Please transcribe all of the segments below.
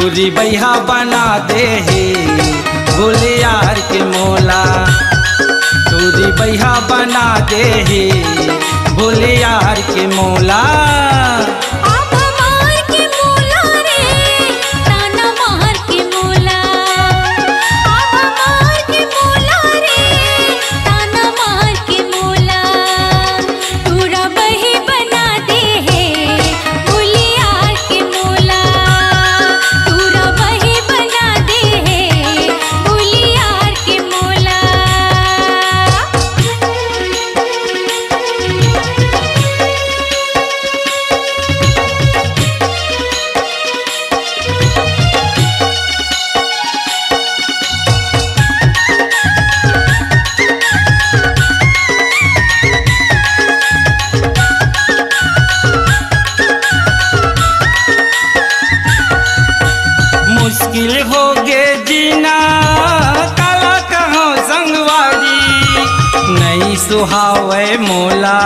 दूरी बैहा बना दे हे बोले यार के मोला। दूरी बैहा बना दे हे बोले यार के मोला। मुश्किल हो गे जीना काला कहाँ संगवारी। नहीं सुहावे मोला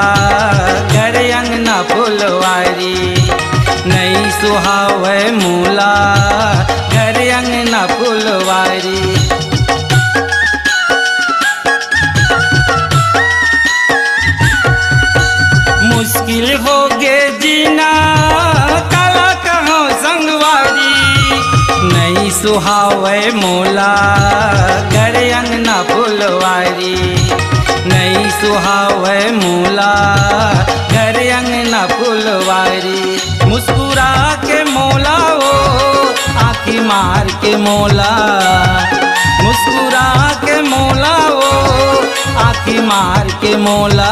घर अंगना फुलवारी। नहीं सुहावे मोला घर अंगना फुलवारी। मुश्किल हो गे जीना काला कहाँ संगवारी। नहीं सुहावे मोला घर अंगना फुलवारी। नहीं सुहावे मोला घर अंगना फुलवारी। मुस्कुरा के मोला वो आँखी मार के मोला। मुस्कुरा के मोला वो आँखी मार के मोला।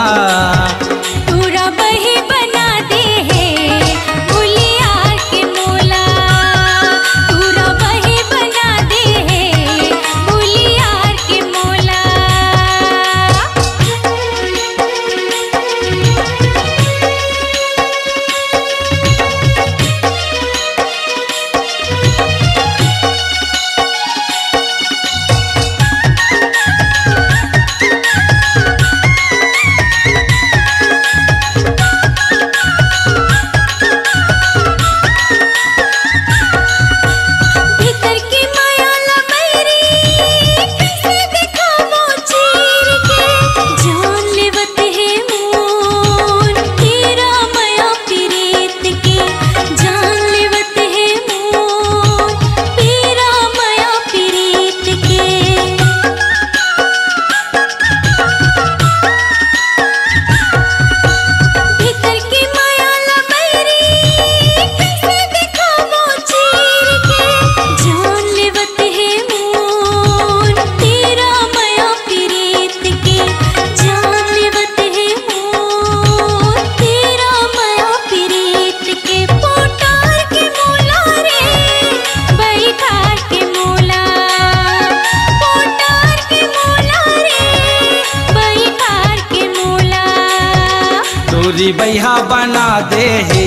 दूरी बैहा बना दे हे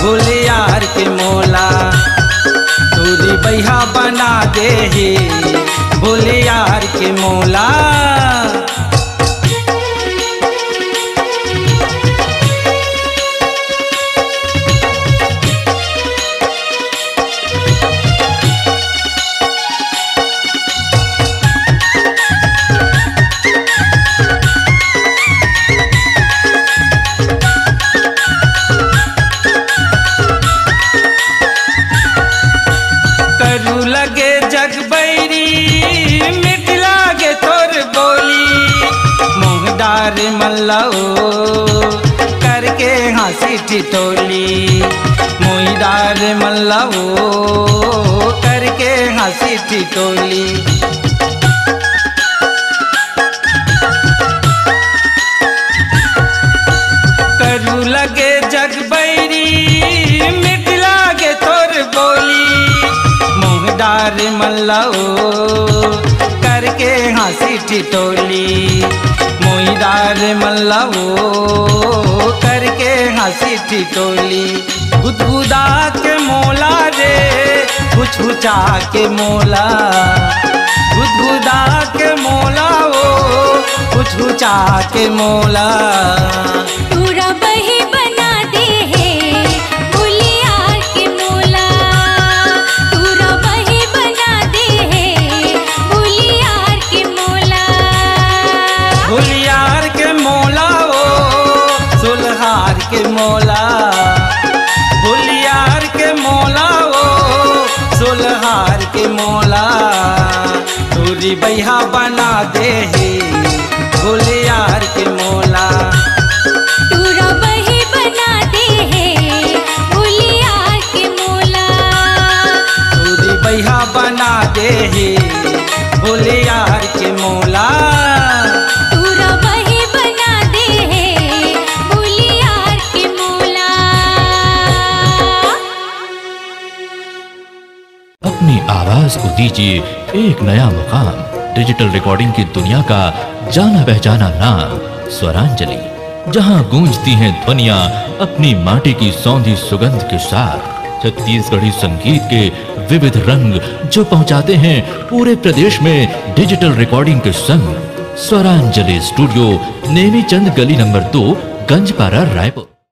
बोले यार के मोला। दूरी बैहा बना दे हे बोले यार के मोला। लगे जग बैरी मिट लागे तोर बोली। मुँहदार मल्लाओ करके हंसी ठिठोली। मुँहदार मल्लाओ करके हंसी ठिठोली। करू लगे जग बैरी मिट लागे तोर बोली। मुँहदार मल्लाओ करके हंसी ठिठोली। मुँहदार मल्लाओ करके हंसी ठिठोली। गुदगुदा के मोला रे हुचहुचा के मोला। गुदगुदा के मोला वो हुचहुचा के मोला। बही बना दे हे बोले यार के मोला। सोलहार के मोला तोरी बैहा बना दे हे भोले यार के मोला तोरा बही बना दे हे भोले यार के मोला तोरी बैहा बना दे हे भोले यार के मोला तोरा बही बना दे हे भोले यार के मोला। अपनी आवाज को दीजिए एक नया मुकाम। डिजिटल रिकॉर्डिंग की दुनिया का जाना पहचाना नाम स्वरांजलि, जहां गूंजती हैं ध्वनियां अपनी माटी की सौंधी सुगंध के साथ। छत्तीसगढ़ी संगीत के विविध रंग जो पहुंचाते हैं पूरे प्रदेश में डिजिटल रिकॉर्डिंग के संग। स्वरांजलि स्टूडियो, नेमीचंद गली नंबर 2, गंजपारा, रायपुर।